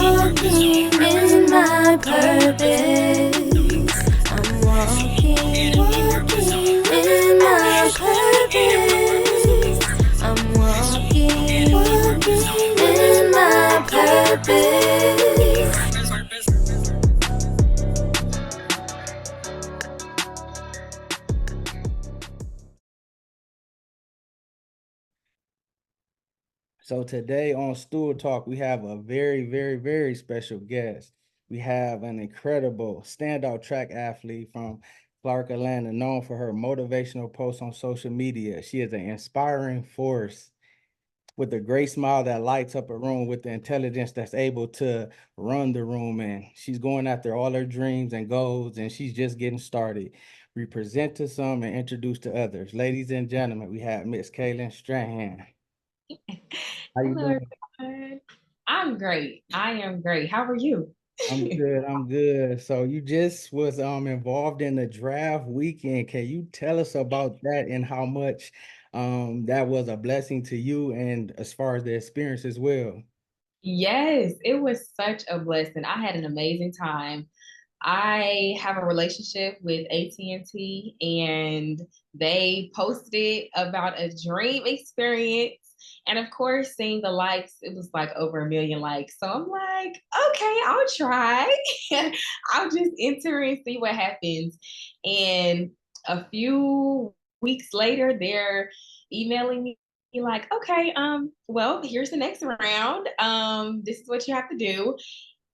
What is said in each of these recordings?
walking in my purpose. I'm walking, walking in my purpose. I'm walking, walking in my purpose. So today on Stool Talk, we have a very, very, very special guest. We have an incredible standout track athlete from Clark, Atlanta, known for her motivational posts on social media. She is an inspiring force with a great smile that lights up a room with the intelligence that's able to run the room. And she's going after all her dreams and goals, and she's just getting started. We present to some and introduce to others. Ladies and gentlemen, we have Miss Kaylin Strahan. How you Hello, doing? everyone. I'm great. I am great. How are you? I'm good. I'm good. So you just was involved in the draft weekend. Can you tell us about that and how much that was a blessing to you and as far as the experience as well? Yes, it was such a blessing. I had an amazing time. I have a relationship with AT&T and they posted about a dream experience. And of course, seeing the likes, it was like over 1 million likes. So I'm like, okay, I'll try. I'll just enter and see what happens. And a few weeks later, they're emailing me like, okay, well, here's the next round. This is what you have to do,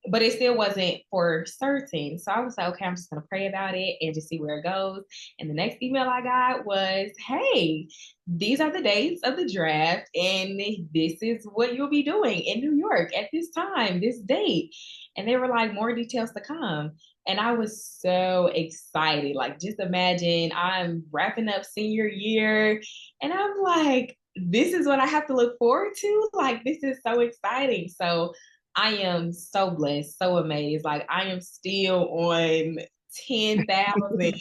but it still wasn't for certain. So I was like, okay, I'm just gonna pray about it and just see where it goes. And the next email I got was, hey, these are the dates of the draft, and this is what you'll be doing in New York at this time, this date. And they were like, more details to come. And I was so excited. Like, just imagine I'm wrapping up senior year, and I'm like, this is what I have to look forward to. Like, this is so exciting. So I am so blessed, so amazed. Like I am still on 10,000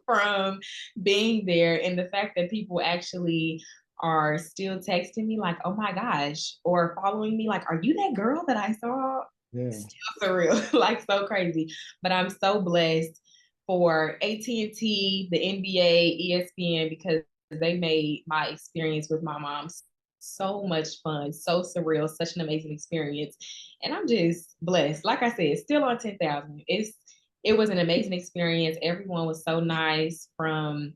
from being there. And the fact that people actually are still texting me like, oh my gosh, or following me like, are you that girl that I saw? Yeah. Still surreal, like so crazy. But I'm so blessed for AT&T, the NBA, ESPN, because they made my experience with my mom so much fun, so surreal, such an amazing experience. And I'm just blessed. Like I said, still on 10,000. It was an amazing experience. Everyone was so nice from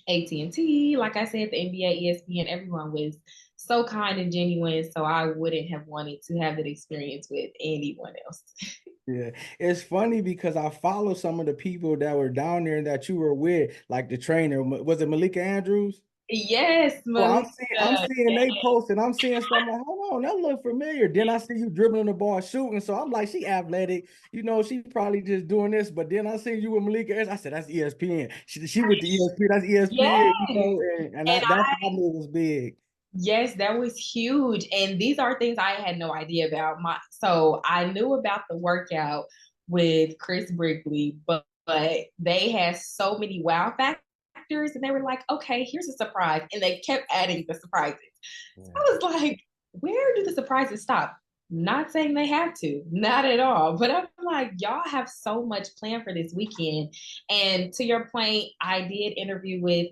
AT&T, like I said, the NBA, ESPN, everyone was so kind and genuine. So I wouldn't have wanted to have that experience with anyone else. Yeah. It's funny because I follow some of the people that were down there that you were with, like the trainer. Was it Malika Andrews? Yes, So Malika. I'm seeing Yes, they post and I'm seeing something like, hold on, that look familiar. Then I see you dribbling the ball, shooting. So I'm like, she athletic, she probably just doing this. But then I see you with Malika. I said, that's ESPN. She with the ESPN, that's ESPN, yes. and And that's how I knew it was big. yes, that was huge. And these are things I had no idea about. So I knew about the workout with Chris Brickley, but they had so many wow factors and they were like, okay, here's a surprise. And they kept adding the surprises. So Yeah. I was like, where do the surprises stop? Not saying they have to, not at all. But I'm like, y'all have so much planned for this weekend. And to your point, I did interview with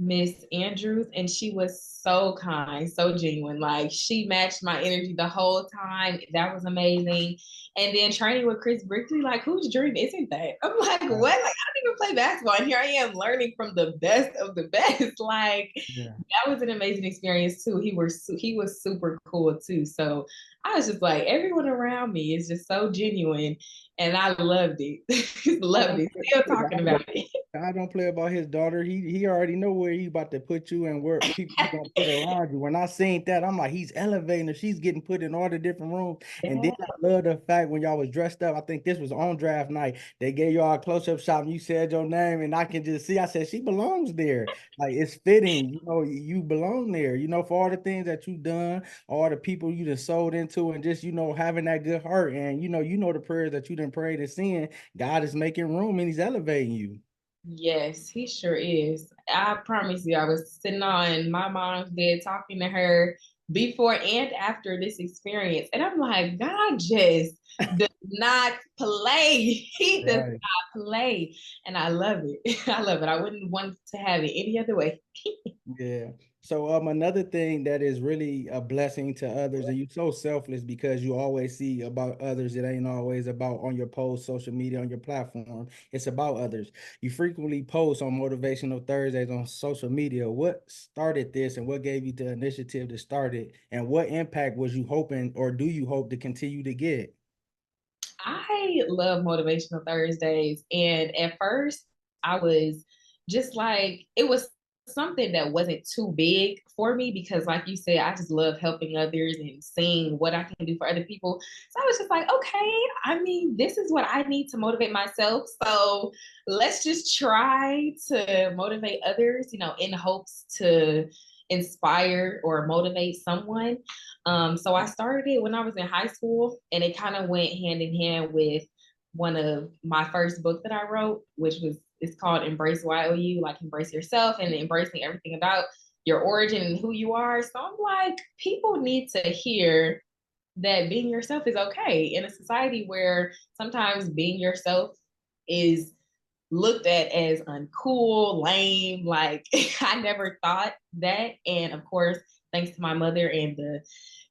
Miss Andrews, and she was so kind, so genuine. Like she matched my energy the whole time. That was amazing. And then training with Chris Brickley, like whose dream isn't that? I'm like, what? Right. Like I don't even play basketball, and here I am learning from the best of the best. Like Yeah. that was an amazing experience too. He was super cool too. So I was just like, everyone around me is just so genuine, and I loved it. I Loved don't it. Still talking play. about it. I don't play about his daughter. He already know where he about to put you and where people he gonna put around you. When I seen that, I'm like, he's elevating her. She's getting put in all the different rooms. And then Yeah. I love the fact when y'all was dressed up. I think this was on draft night. They gave y'all a close-up shot and you said your name, and I can just see. I said she belongs there. Like it's fitting. You belong there. For all the things that you done, all the people you just sold into, and just having that good heart. And the prayers that you done prayed and seeing. God is making room and He's elevating you. Yes, he sure is. I promise you, I was sitting on my mom's bed talking to her. before and after this experience. And I'm like, God just does not play. He does Right. not play. And I love it. I love it. I wouldn't want to have it any other way. Yeah. So another thing that is really a blessing to others, and you're so selfless because you always see about others. It ain't always about on your post, social media, on your platform. It's about others. You frequently post on Motivational Thursdays on social media. What started this and what gave you the initiative to start it? And what impact was you hoping or do you hope to continue to get? I love Motivational Thursdays. And at first, I was just like, it was something that wasn't too big for me because, like you said, I just love helping others and seeing what I can do for other people. So I was just like, okay, I mean, this is what I need to motivate myself. So let's just try to motivate others, in hopes to inspire or motivate someone. So I started it when I was in high school, and it kind of went hand in hand with one of my first book that I wrote, which was it's called Embrace YOU, like embrace yourself and embracing everything about your origin and who you are. So I'm like, people need to hear that being yourself is okay in a society where sometimes being yourself is looked at as uncool, lame. Like I never thought that. And of course, thanks to my mother and the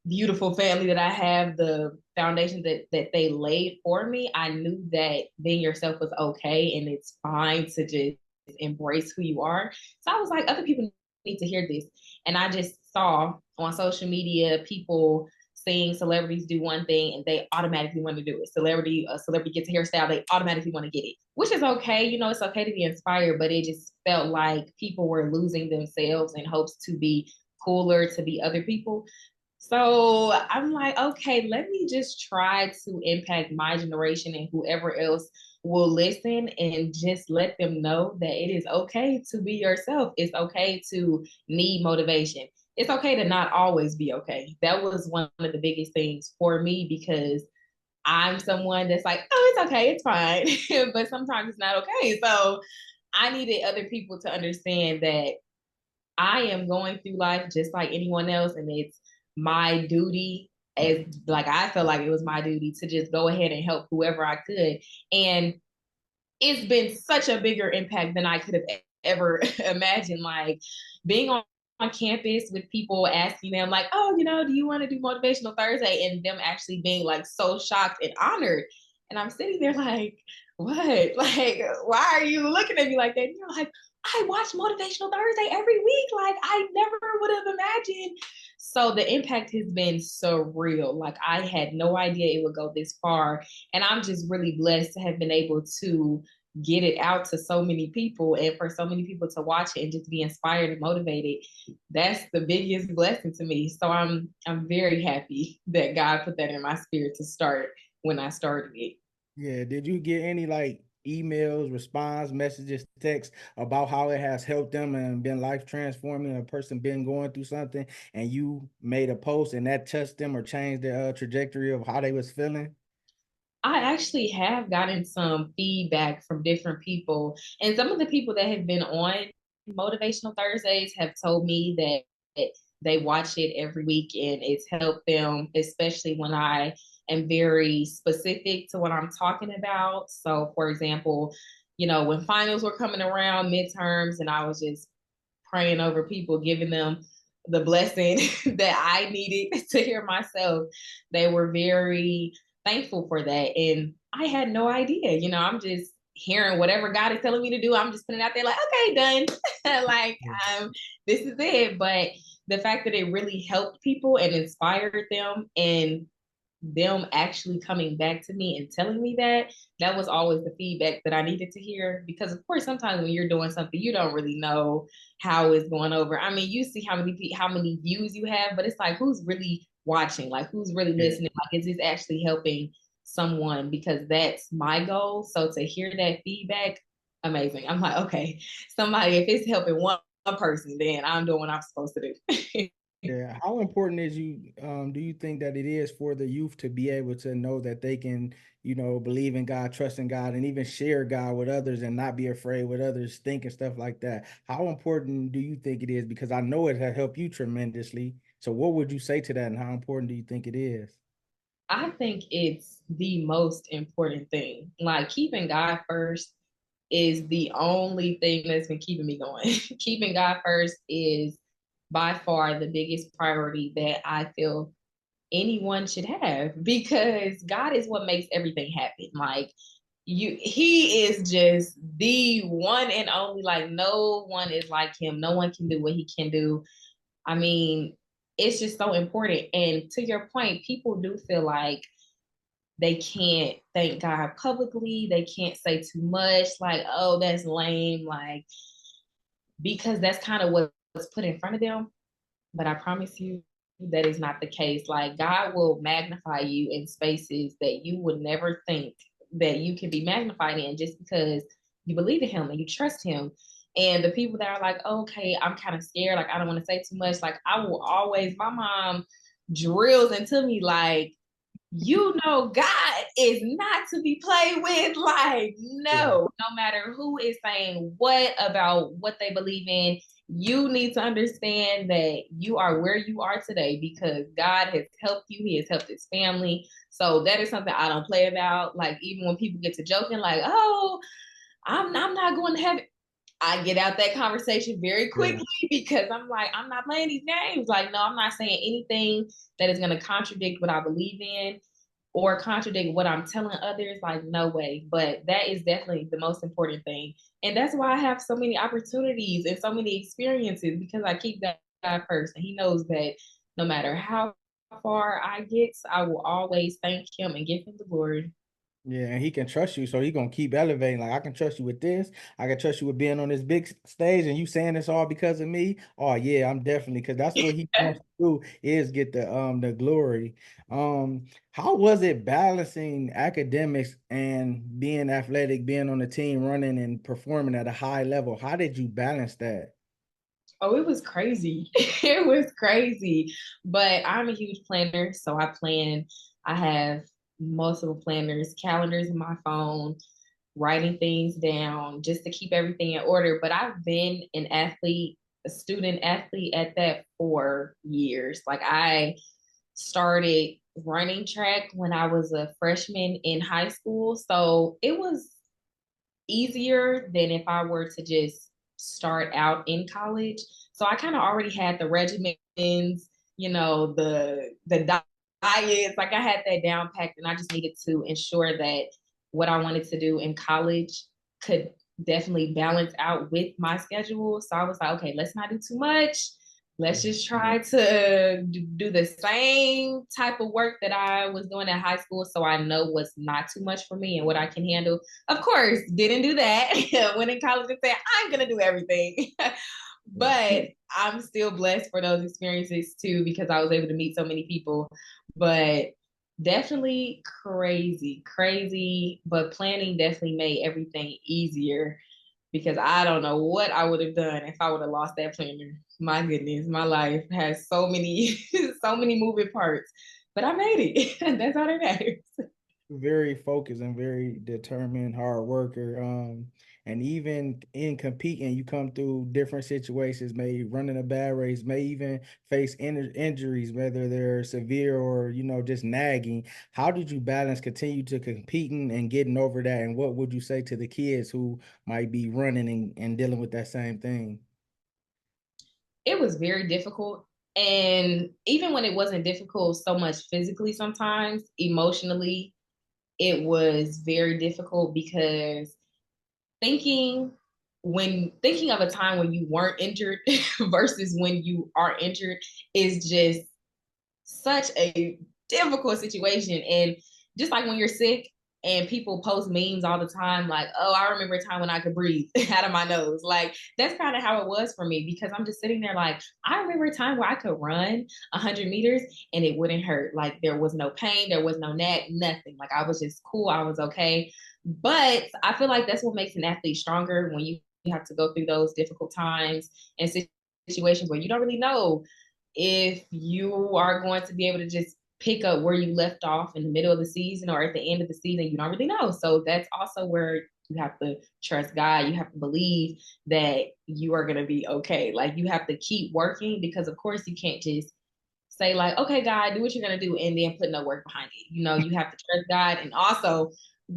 beautiful family that I have, the foundation that they laid for me, I knew that being yourself was okay and it's fine to just embrace who you are. So I was like, other people need to hear this. And I just saw on social media people seeing celebrities do one thing and they automatically want to do it. A celebrity gets a hairstyle, they automatically want to get it, which is okay. It's okay to be inspired, but it just felt like people were losing themselves in hopes to be cooler, to be other people. So I'm like, okay, let me just try to impact my generation and whoever else will listen and just let them know that it is okay to be yourself. It's okay to need motivation. It's okay to not always be okay. That was one of the biggest things for me because I'm someone that's like, oh, it's okay, it's fine. But sometimes it's not okay. So I needed other people to understand that I am going through life just like anyone else, and it's my duty as like I felt like it was my duty to just go ahead and help whoever I could. And it's been such a bigger impact than I could have ever imagined. Like being on campus with people asking them, like, oh, do you want to do Motivational Thursday? And them actually being like so shocked and honored. And I'm sitting there like, what? Like, why are you looking at me like that? And you're like, I watch Motivational Thursday every week. Like, I never would have imagined. So the impact has been surreal. Like, I had no idea it would go this far. And I'm just really blessed to have been able to get it out to so many people and for so many people to watch it and just be inspired and motivated. That's the biggest blessing to me. So I'm very happy that God put that in my spirit to start when I started it. Yeah. Did you get any like emails, response, messages, texts about how it has helped them and been life transforming? A person been going through something and you made a post and that touched them or changed the trajectory of how they was feeling? I actually have gotten some feedback from different people, and some of the people that have been on Motivational Thursdays have told me that they watch it every week and it's helped them, especially when I am very specific to what I'm talking about. So, for example, when finals were coming around, midterms, and I was just praying over people, giving them the blessing that I needed to hear myself. They were very thankful for that. And I had no idea. I'm just hearing whatever God is telling me to do. I'm just putting it out there like, okay, done. Like, Yeah. this is it. But the fact that it really helped people and inspired them and them actually coming back to me and telling me that was always the feedback that I needed to hear, because of course sometimes when you're doing something you don't really know how it's going over. I mean, you see how many views you have, but it's like, who's really watching, like who's really Yeah. listening, like is this actually helping someone? Because that's my goal. So to hear that feedback, amazing. I'm like, okay, somebody, if it's helping one person, then I'm doing what I'm supposed to do. Yeah. How important is you do you think that it is for the youth to be able to know that they can, believe in God, trust in God, and even share God with others and not be afraid what others think and stuff like that? How important do you think it is? Because I know it has helped you tremendously. So what would you say to that, and how important do you think it is? I think it's the most important thing. Like keeping God first is the only thing that's been keeping me going. Keeping God first is by far the biggest priority that I feel anyone should have because God is what makes everything happen. Like he is just the one and only, like no one is like him. No one can do what he can do. I mean, it's just so important. And to your point, people do feel like they can't thank God publicly. They can't say too much, like, oh, that's lame, like, because that's kind of what's put in front of them. But I promise you that is not the case. Like, God will magnify you in spaces that you would never think that you can be magnified in just because you believe in Him and you trust Him. And the people that are like, okay, I'm kind of scared, like, I don't want to say too much, like, I will always, my mom drills into me, like, God is not to be played with. Like, Yeah. no matter who is saying what about what they believe in, you need to understand that you are where you are today because God has helped you. He has helped his family. So that is something I don't play about. Like, even when people get to joking, like, oh, I'm not going to heaven. I get out that conversation very Yeah. quickly because I'm like, I'm not playing these games. Like, no, I'm not saying anything that is going to contradict what I believe in or contradict what I'm telling others. Like, no way. But that is definitely the most important thing. And that's why I have so many opportunities and so many experiences because I keep God first. And He knows that no matter how far I get, I will always thank Him and give Him the glory. Yeah, and he can trust you, so he gonna keep elevating. Like I can trust you with this. I can trust you with being on this big stage, and you saying this all because of me. Oh yeah, I'm definitely because that's what he wants to do is get the glory. How was it balancing academics and being athletic, being on the team, running and performing at a high level? How did you balance that? Oh, it was crazy. It was crazy. But I'm a huge planner. So I have multiple planners, calendars in my phone, writing things down just to keep everything in order. But I've been an athlete, a student athlete at that for years. Like I started running track when I was a freshman in high school. So it was easier than if I were to just start out in college. So I kind of already had the regimens, the diets, like I had that down packed, and I just needed to ensure that what I wanted to do in college could definitely balance out with my schedule. So I was like, okay, let's not do too much. Let's just try to do the same type of work that I was doing in high school so I know what's not too much for me and what I can handle. Of course, didn't do that. Went in college and said, I'm going to do everything. But I'm still blessed for those experiences too because I was able to meet so many people. But definitely crazy, crazy. But planning definitely made everything easier because I don't know what I would have done if I would have lost that planner. My goodness, my life has so many, so many moving parts, but I made it. That's all that matters. Very focused and very determined, hard worker. And even in competing, you come through different situations, may running a bad race, may even face injuries, whether they're severe or, just nagging. How did you balance continue to competing and getting over that? And what would you say to the kids who might be running and dealing with that same thing? It was very difficult. And even when it wasn't difficult so much physically, sometimes emotionally, it was very difficult because thinking thinking of a time when you weren't injured versus when you are injured is just such a difficult situation. And just like when you're sick and people post memes all the time, like, oh, I remember a time when I could breathe out of my nose. Like, that's kind of how it was for me because I'm just sitting there like, I remember a time where I could run 100 meters and it wouldn't hurt. Like, there was no pain, there was no nag, nothing. Like, I was just cool, I was okay. But I feel like that's what makes an athlete stronger when you have to go through those difficult times and situations where you don't really know if you are going to be able to just pick up where you left off in the middle of the season or at the end of the season, you don't really know. So that's also where you have to trust God. You have to believe that you are going to be okay. Like you have to keep working because, of course, you can't just say like, okay, God, do what you're gonna do, and then put no work behind it. You know, you have to trust God, and also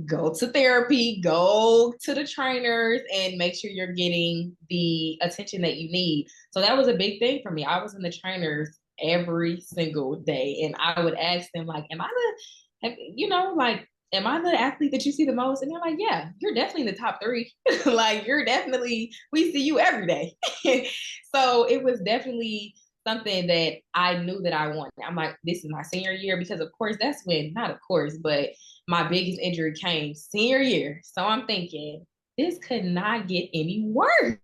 go to therapy, go to the trainers, and make sure you're getting the attention that you need. So that was a big thing for me. I was in the trainers every single day, and I would ask them like, "Am I like, am I the athlete that you see the most?" And they're like, "Yeah, you're definitely in the top three. Like, you're definitely, we see you every day." So it was definitely something that I knew that I wanted. I'm like, this is my senior year, because of course that's when, not of course, but my biggest injury came senior year. So I'm thinking, this could not get any worse.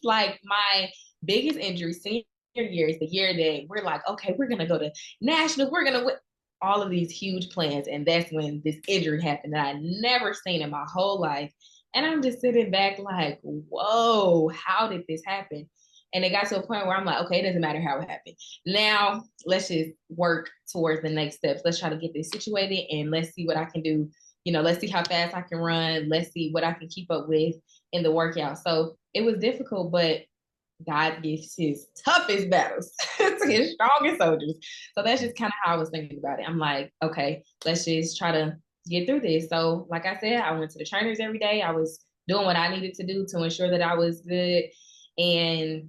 Like, my biggest injury senior year is the year that we're like, okay, we're gonna go to national, we're gonna win all of these huge plans. And that's when this injury happened that I never seen in my whole life. And I'm just sitting back like, whoa, how did this happen? And it got to a point where I'm like, okay, it doesn't matter how it happened. Now let's just work towards the next steps. Let's try to get this situated, and let's see what I can do. You know, let's see how fast I can run. Let's see what I can keep up with in the workout. So it was difficult, but God gives his toughest battles to his strongest soldiers. So that's just kind of how I was thinking about it. I'm like, okay, let's just try to get through this. So, like I said, I went to the trainers every day. I was doing what I needed to do to ensure that I was good. And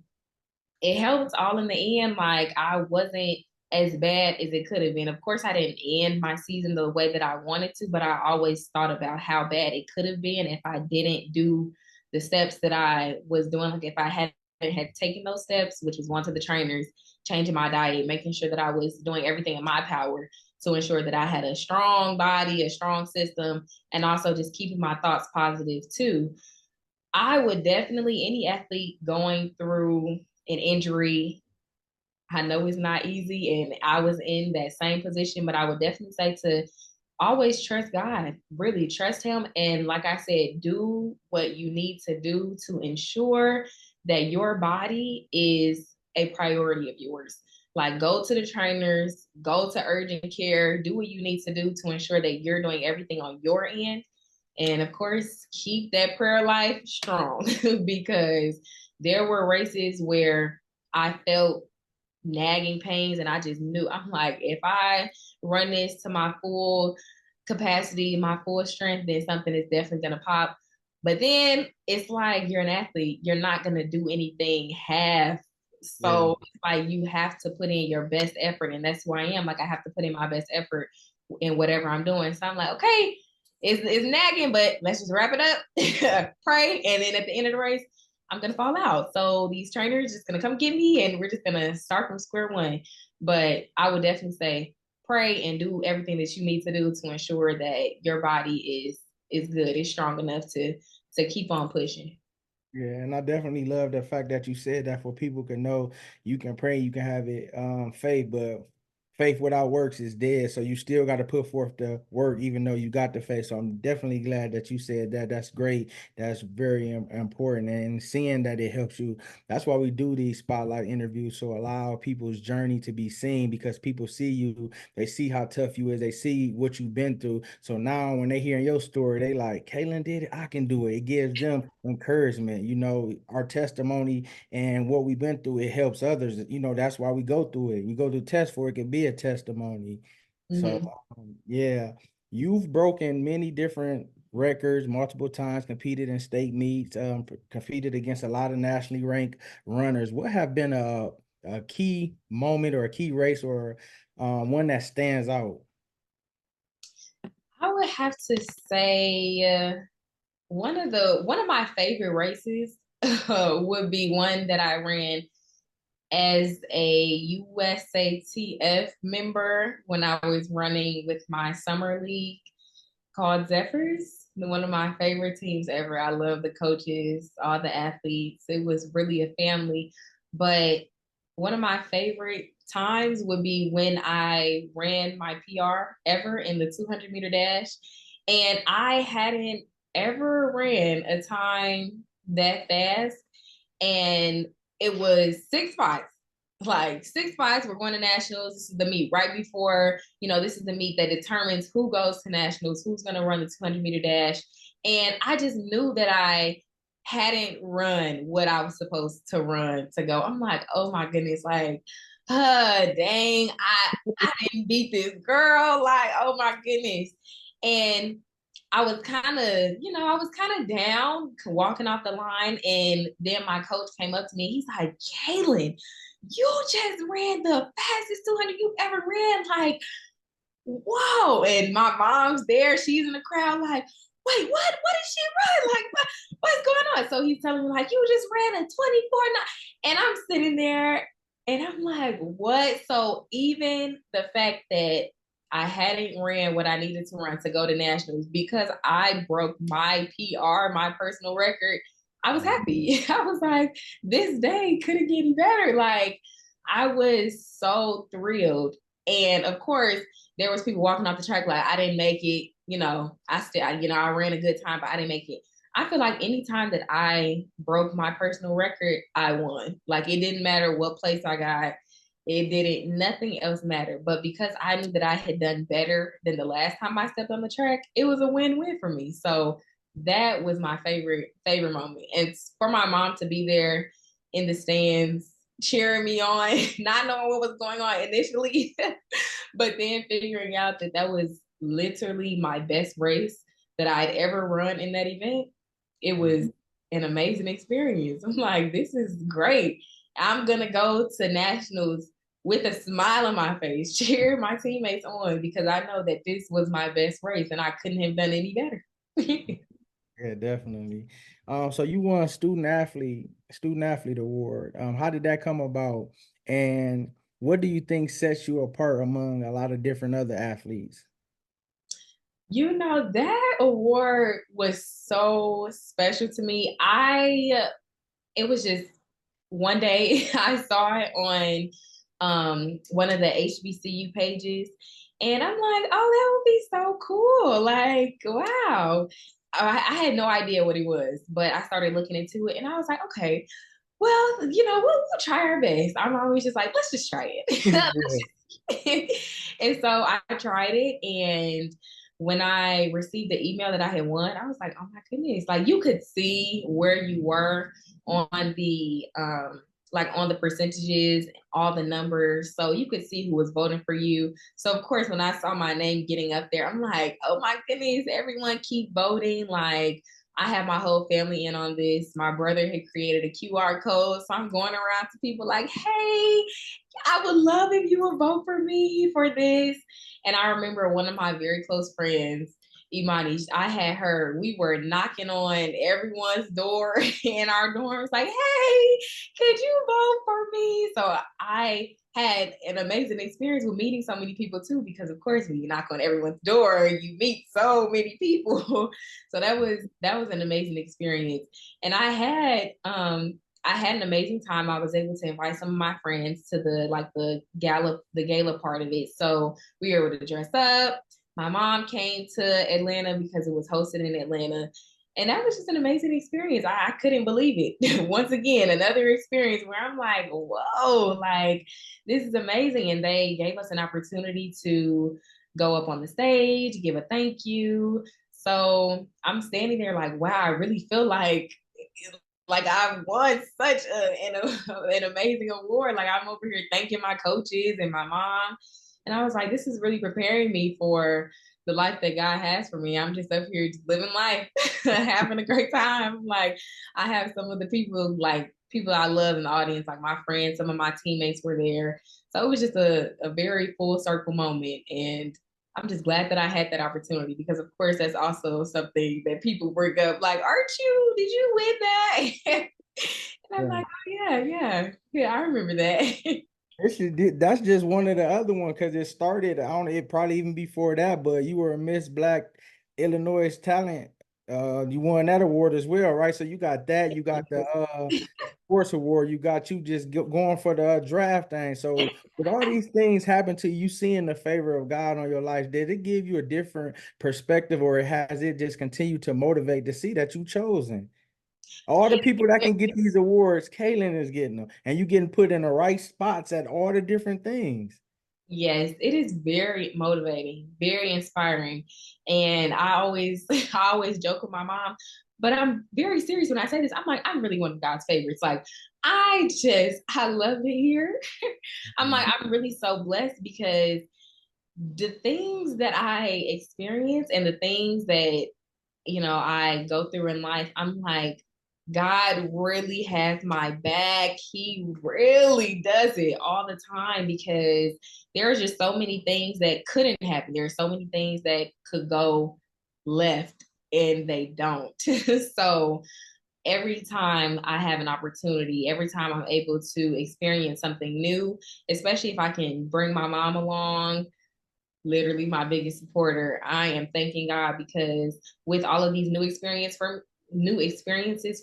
it helped all in the end. Like, I wasn't as bad as it could have been. Of course, I didn't end my season the way that I wanted to, but I always thought about how bad it could have been if I didn't do the steps that I was doing. Like, if I had taken those steps, which was going to the trainers, changing my diet, making sure that I was doing everything in my power to ensure that I had a strong body, a strong system, and also just keeping my thoughts positive too. I would definitely, any athlete going through an injury, I know it's not easy, and I was in that same position, but I would definitely say to always trust God, really trust Him. And like I said, do what you need to do to ensure that your body is a priority of yours. Like, go to the trainers, go to urgent care, do what you need to do to ensure that you're doing everything on your end. And of course, keep that prayer life strong because there were races where I felt nagging pains, and I just knew, I'm like, if I run this to my full capacity, my full strength, then something is definitely gonna pop. But then it's like, you're an athlete, you're not gonna do anything half. Yeah. So it's like, you have to put in your best effort, and that's who I am. Like, I have to put in my best effort in whatever I'm doing. So I'm like, okay, it's nagging, but let's just wrap it up, pray, and then at the end of the race, I'm gonna fall out. So these trainers just gonna come get me, and we're just gonna start from square one. But I would definitely say pray and do everything that you need to do to ensure that your body is good, is strong enough to keep on pushing. Yeah, and I definitely love the fact that you said that for people can know you can pray, you can have it faith, but faith without works is dead. So you still got to put forth the work, even though you got the faith. So I'm definitely glad that you said that. That's great. That's very important. And seeing that it helps you. That's why we do these spotlight interviews. So allow people's journey to be seen because people see you, they see how tough you is, they see what you've been through. So now when they hear your story, they like, Kaylin did it, I can do it. It gives them encouragement. Our testimony and what we've been through, it helps others. That's why we go through it. You go through tests for it can be a testimony. So Mm-hmm. yeah, you've broken many different records multiple times, competed in state meets, competed against a lot of nationally ranked runners. What have been a key moment or a key race or one that stands out? I would have to say one of my favorite races would be one that I ran as a USATF member when I was running with my summer league called Zephyrs. One of my favorite teams ever. I love the coaches, all the athletes. It was really a family. But one of my favorite times would be when I ran my PR ever in the 200-meter dash. And I hadn't ever ran a time that fast. And it was 6 spots, like 6 spots. We're going to nationals. This is the meet right before, this is the meet that determines who goes to nationals, who's going to run the 200-meter dash. And I just knew that I hadn't run what I was supposed to run to go. I'm like, oh my goodness, like, dang, I didn't beat this girl. Like, oh my goodness. And I was kind of, I was kind of down walking off the line. And then my coach came up to me. He's like, Kaylin, you just ran the fastest 200 you've ever ran. Like, whoa. And my mom's there. She's in the crowd, like, wait, what did she run? Like, what's going on? So he's telling me, like, you just ran a 24 9. And I'm sitting there and I'm like, what? So even the fact that I hadn't ran what I needed to run to go to nationals because I broke my PR, my personal record, I was happy. I was like, this day couldn't get any better. Like, I was so thrilled. And of course, there was people walking off the track like I didn't make it. I ran a good time, but I didn't make it. I feel like anytime that I broke my personal record, I won. Like it didn't matter what place I got. It didn't, nothing else mattered. But because I knew that I had done better than the last time I stepped on the track, it was a win-win for me. So that was my favorite moment. And for my mom to be there in the stands cheering me on, not knowing what was going on initially, but then figuring out that that was literally my best race that I'd ever run in that event, it was an amazing experience. I'm like, this is great. I'm going to go to nationals with a smile on my face, cheer my teammates on because I know that this was my best race and I couldn't have done any better. Yeah, definitely. So you won student athlete award. How did that come about? And what do you think sets you apart among a lot of different other athletes? That award was so special to me. It was just one day I saw it on one of the HBCU pages, and I'm like, oh, that would be so cool. Like, wow. I had no idea what it was, but I started looking into it and I was like, okay, well, we'll try our best. I'm always just like, let's just try it. And so I tried it. And when I received the email that I had won, I was like, oh my goodness. Like you could see where you were on the on the percentages, all the numbers. So you could see who was voting for you. So of course, when I saw my name getting up there, I'm like, oh my goodness, everyone keep voting. Like I have my whole family in on this. My brother had created a QR code. So I'm going around to people like, hey, I would love if you would vote for me for this. And I remember one of my very close friends, Imani, I had her, we were knocking on everyone's door in our dorms, like, hey, could you vote for me? So I had an amazing experience with meeting so many people too, because of course when you knock on everyone's door, you meet so many people. So that was an amazing experience. And I had an amazing time. I was able to invite some of my friends to the gala part of it. So we were able to dress up. My mom came to Atlanta because it was hosted in Atlanta. And that was just an amazing experience. I couldn't believe it. Once again, another experience where I'm like, whoa, like this is amazing. And they gave us an opportunity to go up on the stage, give a thank you. So I'm standing there like, wow, I really feel like I won such an amazing award. Like I'm over here thanking my coaches and my mom. And I was like, this is really preparing me for the life that God has for me. I'm just up here just living life, having a great time. Like I have some of the people I love in the audience, like my friends, some of my teammates were there. So it was just a very full circle moment. And I'm just glad that I had that opportunity because, of course, that's also something that people bring up. Like, aren't you? Did you win that? And I'm Yeah. like, oh, yeah, I remember that. That's just one of the other ones because it started. I don't. It probably even before that, but you were a Miss Black Illinois Talent. You won that award as well, right? So you got that. You got the sports award. You got you just going for the draft thing. So with all these things happen to you, seeing the favor of God on your life, did it give you a different perspective, or has it just continued to motivate to see that you chosen? All the people that can get these awards, Kaylin is getting them, and you getting put in the right spots at all the different things. Yes, it is very motivating, very inspiring. And I always joke with my mom, but I'm very serious when I say this. I'm like, I'm really one of God's favorites. Like, I love it here. I'm like, I'm really so blessed because the things that I experience and the things that, I go through in life, I'm like, God really has my back. He really does it all the time because there's just so many things that couldn't happen. There are so many things that could go left and they don't. So every time I have an opportunity, every time I'm able to experience something new, especially if I can bring my mom along, literally my biggest supporter, I am thanking God because with all of these new experiences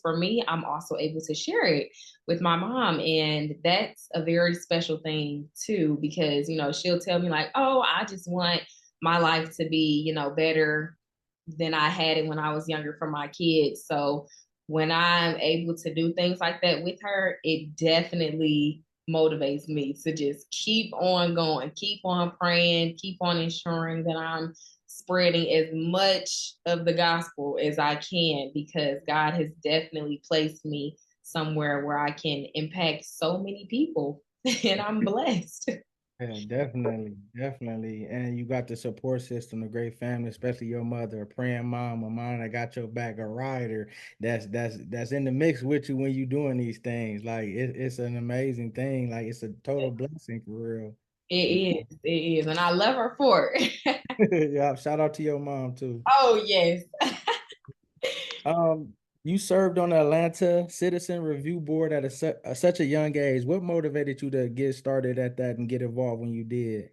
for me, I'm also able to share it with my mom. And that's a very special thing too, because, she'll tell me like, oh, I just want my life to be, better than I had it when I was younger for my kids. So when I'm able to do things like that with her, it definitely motivates me to just keep on going, keep on praying, keep on ensuring that I'm spreading as much of the gospel as I can because God has definitely placed me somewhere where I can impact so many people and I'm blessed. Yeah, definitely, definitely. And you got the support system, a great family, especially your mother, a praying mom, a mom that got your back, a rider that's in the mix with you when you doing these things. Like it's an amazing thing. Like it's a total blessing for real. It is. And I love her for it. Yeah, shout out to your mom too. Oh, yes. You served on the Atlanta Citizen Review Board at such a young age. What motivated you to get started at that and get involved when you did?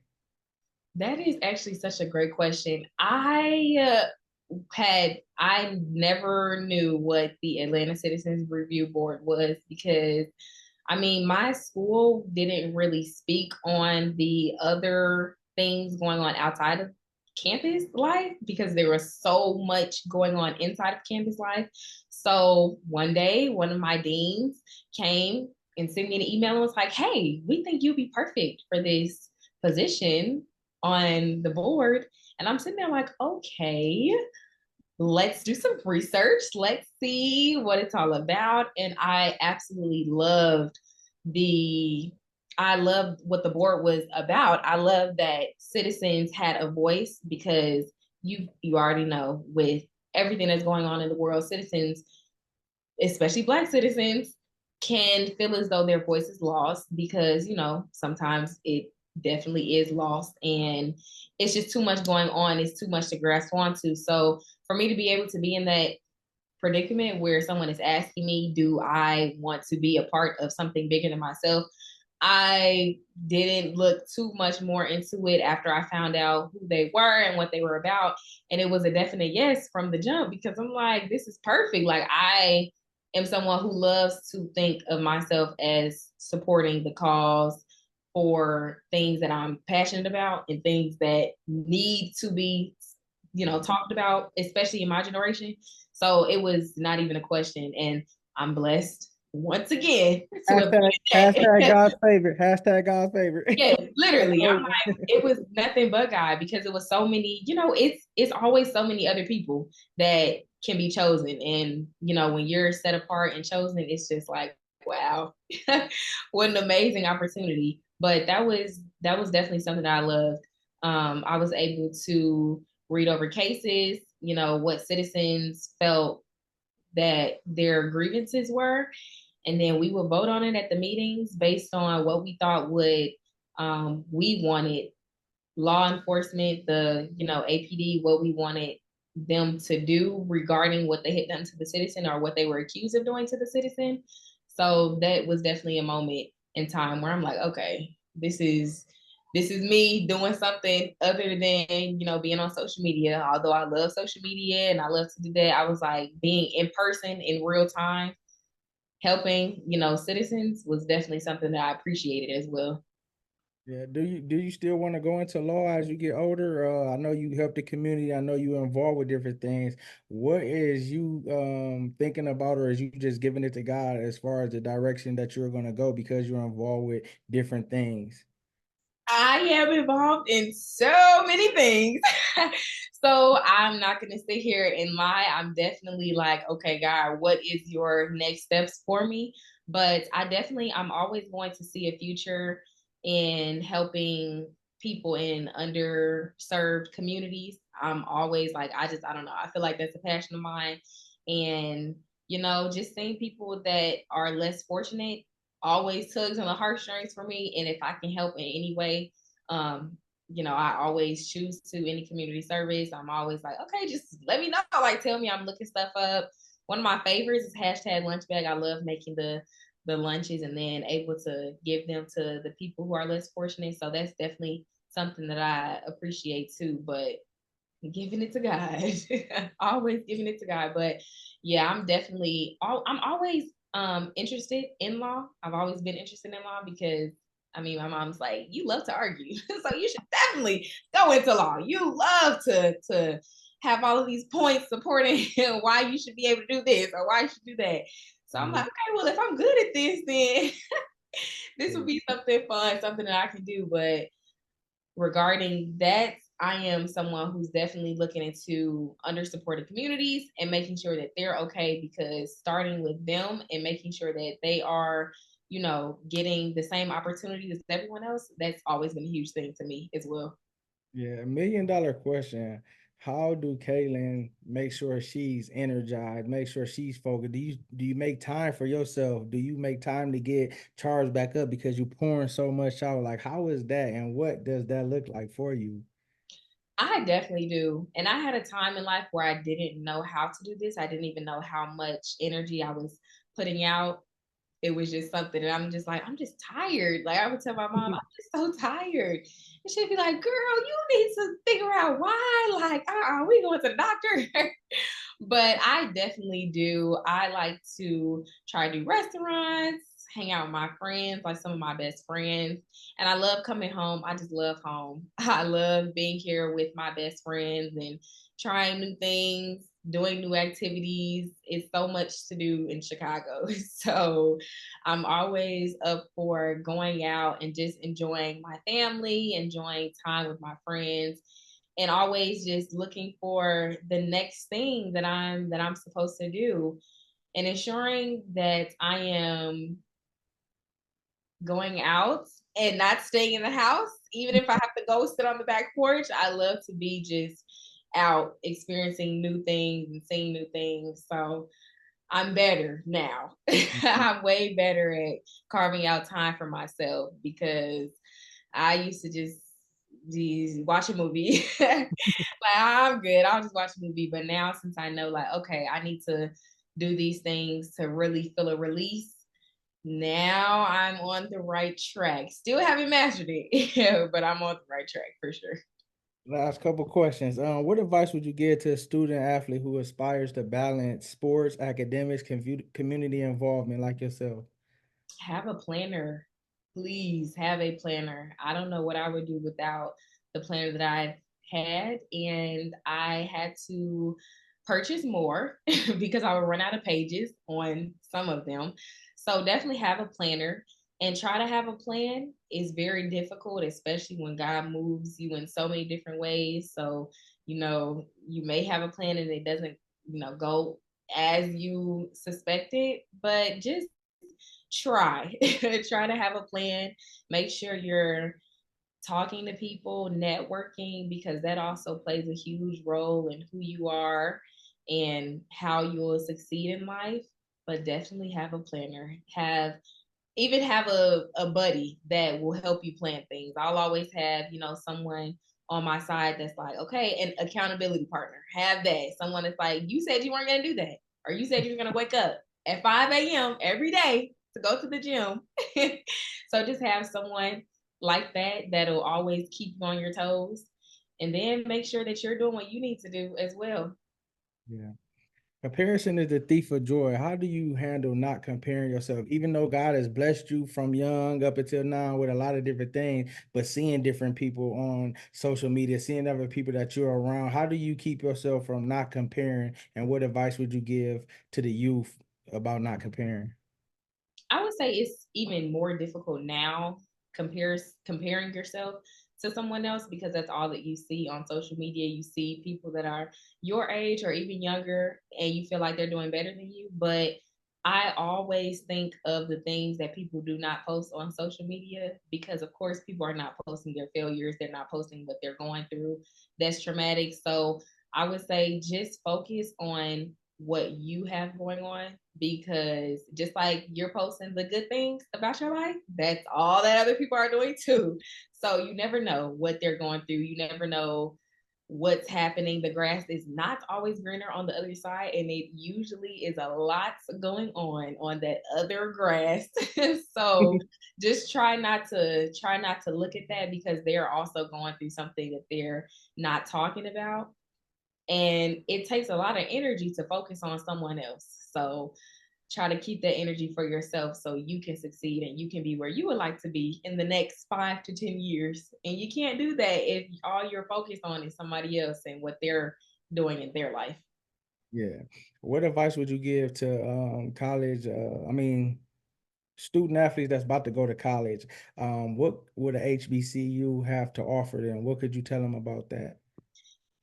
That is actually such a great question. I never knew what the Atlanta Citizens Review Board was because I mean, my school didn't really speak on the other things going on outside of campus life because there was so much going on inside of campus life. So one day, one of my deans came and sent me an email and was like, hey, we think you'd be perfect for this position on the board. And I'm sitting there like, okay, let's do some research. Let's see what it's all about. And I absolutely the I loved what the board was about. I love that citizens had a voice because you already know with everything that's going on in the world, citizens, especially Black citizens, can feel as though their voice is lost because, sometimes it definitely is lost and it's just too much going on. It's too much to grasp onto. So for me to be able to be in that predicament where someone is asking me, do I want to be a part of something bigger than myself? I didn't look too much more into it after I found out who they were and what they were about. And it was a definite yes from the jump because I'm like, this is perfect. Like, I am someone who loves to think of myself as supporting the cause for things that I'm passionate about and things that need to be, talked about, especially in my generation. So it was not even a question. And I'm blessed once again to have Hashtag, been hashtag that. God's favorite. Hashtag God's favorite. Yeah, That's literally. I'm over. like, it was nothing but God because it was so many, it's always so many other people that can be chosen. And, when you're set apart and chosen, it's just like, wow, what an amazing opportunity. But that was definitely something that I loved. I was able to read over cases, what citizens felt that their grievances were. And then we would vote on it at the meetings based on what we thought we wanted law enforcement, the, APD, what we wanted them to do regarding what they had done to the citizen or what they were accused of doing to the citizen. So that was definitely a moment in time where I'm like, okay, this is me doing something other than, being on social media. Although I love social media and I love to do that, I was like being in person in real time, helping, citizens was definitely something that I appreciated as well. Yeah. Do you still want to go into law as you get older? I know you help the community. I know you're involved with different things. What is you thinking about, or is you just giving it to God as far as the direction that you're gonna go because you're involved with different things? I am involved in so many things. So I'm not going to sit here and lie. I'm definitely like, okay, God, what is your next steps for me? But I'm always going to see a future in helping people in underserved communities. I'm always like, I don't know. I feel like that's a passion of mine. And, just seeing people that are less fortunate always tugs on the heartstrings for me. And if I can help in any way, um, I always choose to any community service. I'm always like, okay, just let me know. Like, tell me, I'm looking stuff up. One of my favorites is hashtag lunch bag. I love making the lunches and then able to give them to the people who are less fortunate. So that's definitely something that I appreciate too. But giving it to God, always giving it to God. But yeah, I'm always interested in law. I've always been interested in law because I mean, my mom's like, you love to argue, so you should definitely go into law. You love to have all of these points supporting why you should be able to do this or why you should do that. So I'm like, okay, well, if I'm good at this, then this would Yeah. be something fun, something that I can do. But regarding that, I am someone who's definitely looking into undersupported communities and making sure that they're okay, because starting with them and making sure that they are, getting the same opportunities as everyone else, that's always been a huge thing to me as well. Yeah, $1 million question. How do Kaylin make sure she's energized, make sure she's focused? Do you make time for yourself? Do you make time to get charged back up because you're pouring so much out? Like, how is that, and what does that look like for you? I definitely do. And I had a time in life where I didn't know how to do this. I didn't even know how much energy I was putting out. It was just something that I'm just like, I'm just tired. Like I would tell my mom, I'm just so tired. And she'd be like, girl, you need to figure out why. Like, we going to the doctor. But I definitely do. I like to try to do restaurants, hang out with my friends, like some of my best friends. And I love coming home. I just love home. I love being here with my best friends and trying new things, doing new activities. It's so much to do in Chicago. So I'm always up for going out and just enjoying my family, enjoying time with my friends, and always just looking for the next thing that I'm supposed to do, and ensuring that I am going out and not staying in the house. Even if I have to go sit on the back porch, I love to be just out experiencing new things and seeing new things. So I'm better now. I'm way better at carving out time for myself, because I used to just watch a movie. Like, I'm good. I'll just watch a movie. But now, since I know, like, okay, I need to do these things to really feel a release, now I'm on the right track. Still haven't mastered it, but I'm on the right track for sure. Last couple questions. What advice would you give to a student athlete who aspires to balance sports, academics, community involvement like yourself? Have a planner. Please have a planner. I don't know what I would do without the planner that I've had. And I had to purchase more because I would run out of pages on some of them. So definitely have a planner and try to have a plan. Is very difficult, especially when God moves you in so many different ways. So, you may have a plan and it doesn't, go as you suspected, but just try. Try to have a plan. Make sure you're talking to people, networking, because that also plays a huge role in who you are and how you'll succeed in life. But definitely have a planner. Have a buddy that will help you plan things. I'll always have, someone on my side that's like, okay, an accountability partner. Have that. Someone that's like, you said you weren't gonna do that, or you said you were gonna wake up at 5 a.m. every day to go to the gym. So just have someone like that that'll always keep you on your toes. And then make sure that you're doing what you need to do as well. Yeah. Comparison is the thief of joy. How do you handle not comparing yourself? Even though God has blessed you from young up until now with a lot of different things, but seeing different people on social media, seeing other people that you're around, how do you keep yourself from not comparing? And what advice would you give to the youth about not comparing? I would say it's even more difficult now, comparing yourself to someone else, because that's all that you see on social media. You see people that are your age or even younger and you feel like they're doing better than you. But I always think of the things that people do not post on social media because, of course, people are not posting their failures. They're not posting what they're going through. That's traumatic. So I would say just focus on what you have going on because just like you're posting the good things about your life, that's all that other people are doing too. So you never know what they're going through. You never know what's happening. The grass is not always greener on the other side, and it usually is a lot going on that other grass. So just try not to look at that because they're also going through something that they're not talking about. And it takes a lot of energy to focus on someone else. So try to keep that energy for yourself so you can succeed and you can be where you would like to be in the next 5 to 10 years. And you can't do that if all you're focused on is somebody else and what they're doing in their life. Yeah. What advice would you give to college? I mean, student athletes that's about to go to college. What would a HBCU have to offer them? What could you tell them about that?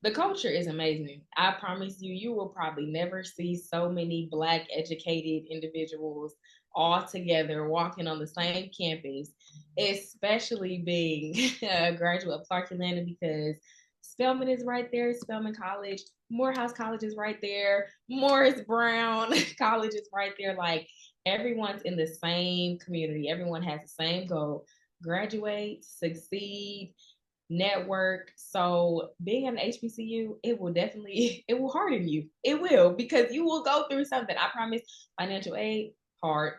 The culture is amazing. I promise you, you will probably never see so many Black educated individuals all together walking on the same campus, especially being a graduate of Clark Atlanta because Spelman is right there, Spelman College, Morehouse College is right there, Morris Brown College is right there. Like everyone's in the same community, everyone has the same goal graduate, succeed, network. So being at an HBCU, it will definitely it will harden you. It will because you will go through something. I promise. Financial aid, hard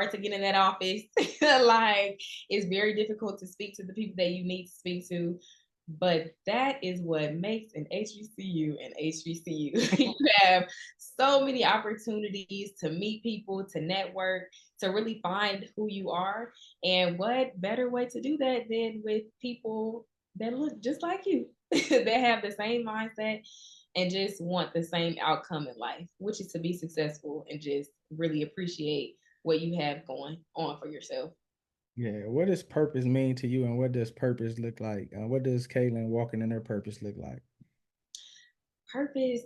to get in that office. Like it's very difficult to speak to the people that you need to speak to. But that is what makes an HBCU an HBCU. You have so many opportunities to meet people, to network, to really find who you are. And what better way to do that than with people that look just like you, that have the same mindset and just want the same outcome in life, which is to be successful and just really appreciate what you have going on for yourself. Yeah. What does purpose mean to you, and what does purpose look like? What does Kaylin walking in her purpose look like? Purpose,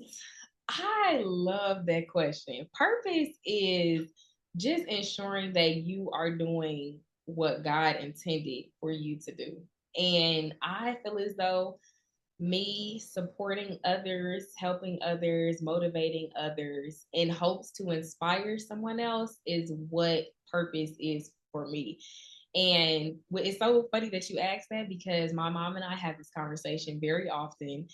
I love that question. Purpose is just ensuring that you are doing what God intended for you to do. And I feel as though me supporting others, helping others, motivating others in hopes to inspire someone else is what purpose is for me. And it's so funny that you asked that because my mom and I have this conversation very often.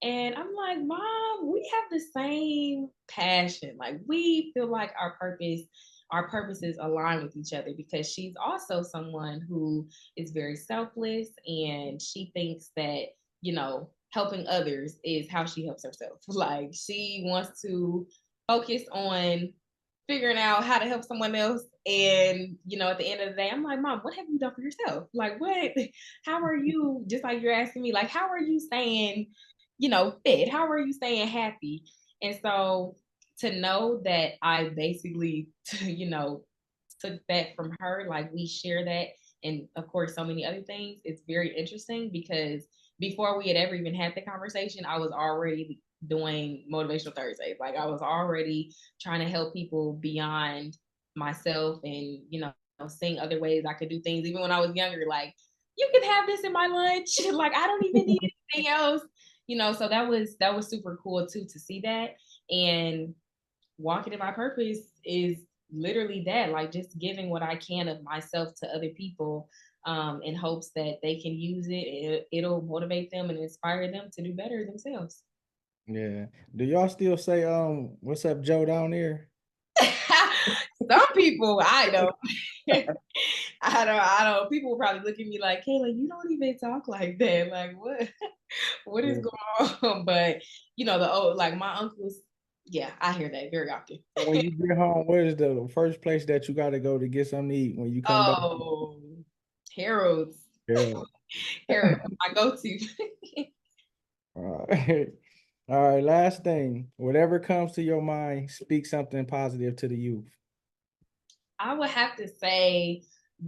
And I'm like, Mom, we have the same passion. Like we feel like our purposes align with each other because she's also someone who is very selfless and she thinks that, helping others is how she helps herself. Like she wants to focus on figuring out how to help someone else. And, at the end of the day, I'm like, Mom, what have you done for yourself? Like, what, how are you, just like you're asking me, like, how are you staying, fit? How are you staying happy? And so to know that I basically, took that from her, like we share that. And of course, so many other things, it's very interesting because before we had ever even had the conversation, I was already doing motivational Thursdays. Like I was already trying to help people beyond myself and, seeing other ways I could do things. Even when I was younger, like, you can have this in my lunch. Like, I don't even need anything else. So that was super cool too to see that. And walking in my purpose is literally that, like just giving what I can of myself to other people in hopes that they can use it. It'll motivate them and inspire them to do better themselves. Yeah. Do y'all still say what's up, Joe down there? Some people I don't. I don't. People will probably look at me like, Kayla, you don't even talk like that. Like what? What is Yeah. going on? But the old like my uncles, yeah, I hear that very often. When you get home, where's the first place that you got to go to get something to eat when you come back? Oh, Harold's. Yeah. Harold's my go-to. All right. All right. Last thing, whatever comes to your mind, speak something positive to the youth. I would have to say,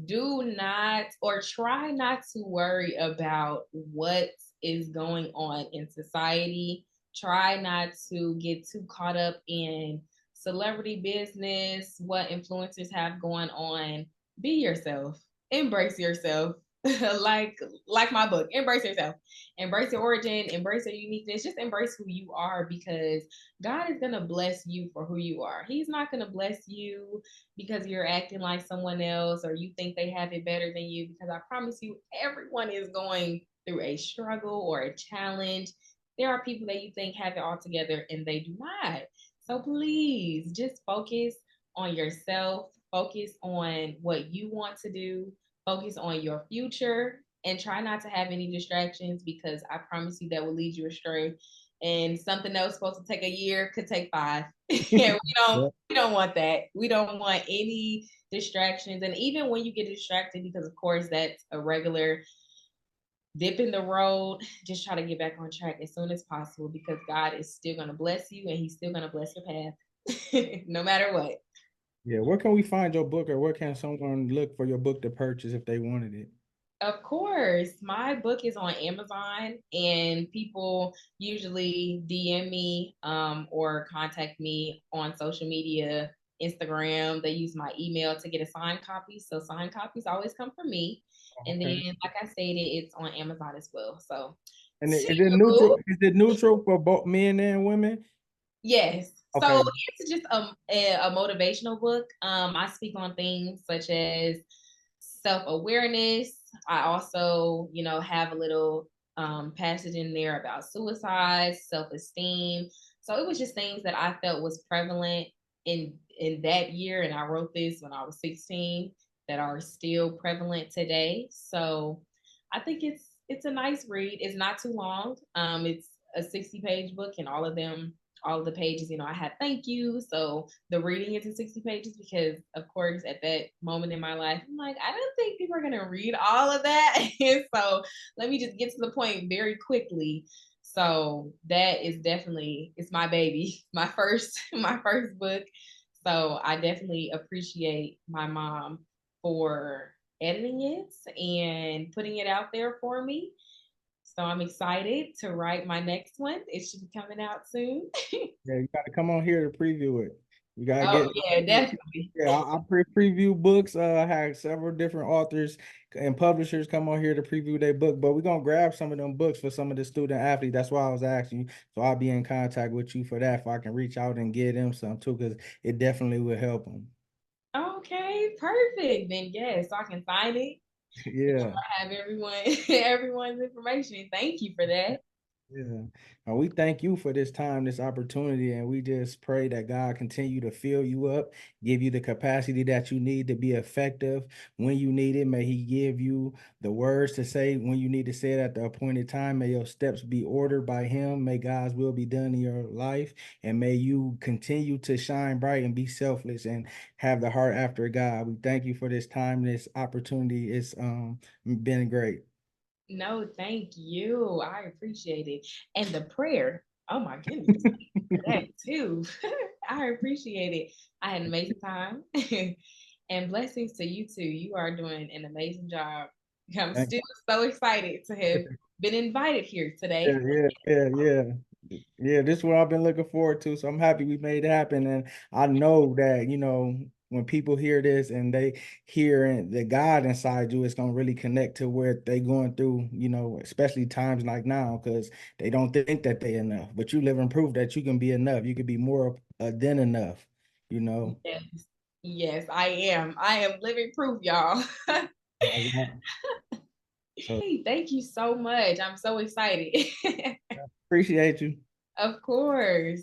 do not or try not to worry about what is going on in society. Try not to get too caught up in celebrity business, what influencers have going on. Be yourself. Embrace yourself. like like my book, embrace yourself, embrace your origin, embrace your uniqueness, just embrace who you are, because God is going to bless you for who you are. He's not going to bless you because you're acting like someone else or you think they have it better than you, because I promise you everyone is going through a struggle or a challenge. There are people that you think have it all together and they do not. So please just focus on yourself, focus on what you want to do, focus on your future, and try not to have any distractions, because I promise you that will lead you astray. And something that was supposed to take a year could take 5. And Yeah. we don't want that. We don't want any distractions. And even when you get distracted, because of course that's a regular dip in the road, just try to get back on track as soon as possible, because God is still going to bless you and he's still going to bless your path no matter what. Yeah, where can we find your book, or where can someone look for your book to purchase if they wanted it? Of course, my book is on Amazon, and people usually DM me or contact me on social media, Instagram. They use my email to get a signed copy. So signed copies always come from me. And Okay. then, like I stated, it's on Amazon as well. So, And is it neutral? Is it neutral for both men and women? yes. So Okay. it's just a motivational book. I speak on things such as self-awareness. I also, have a little passage in there about suicide, self-esteem. So it was just things that I felt was prevalent in that year, and I wrote this when I was 16, that are still prevalent today. So I think it's a nice read. It's not too long. It's a 60-page book, and all of the pages, I had thank you. So the reading is in 60 pages because, of course, at that moment in my life, I'm like, I don't think people are going to read all of that. And so let me just get to the point very quickly. So that is definitely, it's my baby, my first book. So I definitely appreciate my mom for editing it and putting it out there for me. So I'm excited to write my next one. It should be coming out soon. Yeah, you got to come on here to preview it. You gotta Oh get. yeah, definitely. Yeah, I preview books. I had several different authors and publishers come on here to preview their book, but we're gonna grab some of them books for some of the student athletes. That's why I was asking you. So I'll be in contact with you for that. If I can reach out and get them some too, because it definitely will help them. Okay, perfect. Then yes, so I can sign it. Yeah. I have everyone's information. Thank you for that. Yeah. And we thank you for this time, this opportunity, and we just pray that God continue to fill you up, give you the capacity that you need to be effective when you need it. May He give you the words to say when you need to say it at the appointed time. May your steps be ordered by Him. May God's will be done in your life, and may you continue to shine bright and be selfless and have the heart after God. We thank you for this time, this opportunity. It's been great. No, thank you. I appreciate it. And the prayer. Oh my goodness. That too. I appreciate it. I had an amazing time. And blessings to you too. You are doing an amazing job. I'm Thank still so excited to have been invited here Yeah, today. yeah. Yeah, this is what I've been looking forward to. So I'm happy we made it happen. And I know that, when people hear this and they hear the God inside you, it's gonna really connect to where they going through, especially times like now, because they don't think that they enough. But you live and prove that you can be enough. You can be more than enough, you know. Yes. Yes, I am. I am living proof, y'all. All right. So Hey, thank you so much. I'm so excited. appreciate you. Of course.